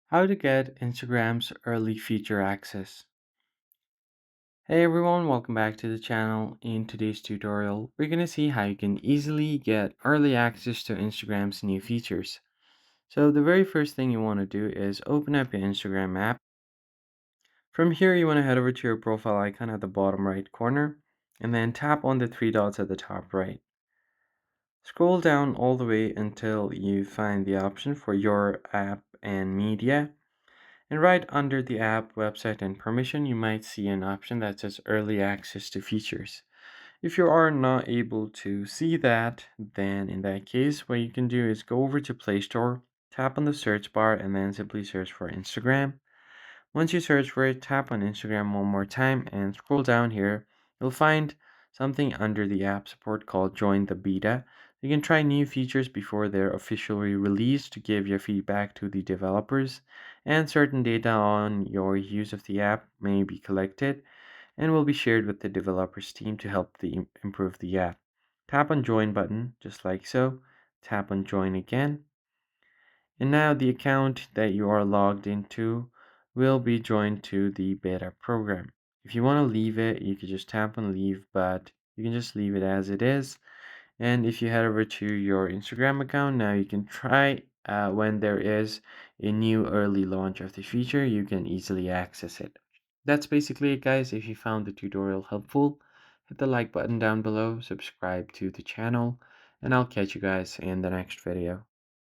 How to get Instagram's early feature access. Hey everyone, welcome back to the channel. In today's tutorial, we're going to see how you can easily get early access to Instagram's new features. So the very first thing you want to do is open up your Instagram app. From here, you want to head over to your profile icon at the bottom right corner and then tap on the three dots at the top right. Scroll down all the way until you find the option for your app and media. And right under the app, website, and permission, you might see an option that says early access to features. If you are not able to see that, then in that case, what you can do is go over to Play Store, tap on the search bar, and then simply search for Instagram. Once you search for it, tap on Instagram one more time and scroll down here. You'll find something under the app support called Join the Beta. You can try new features before they're officially released to give your feedback to the developers, and certain data on your use of the app may be collected and will be shared with the developers team to help improve the app. Tap on Join button, just like so. Tap on Join again, and now the account that you are logged into will be joined to the beta program. If you want to leave it, you can just tap on leave, but you can just leave it as it is. And if you head over to your Instagram account, now you can try when there is a new early launch of the feature, you can easily access it. That's basically it, guys. If you found the tutorial helpful, hit the like button down below, subscribe to the channel, and I'll catch you guys in the next video.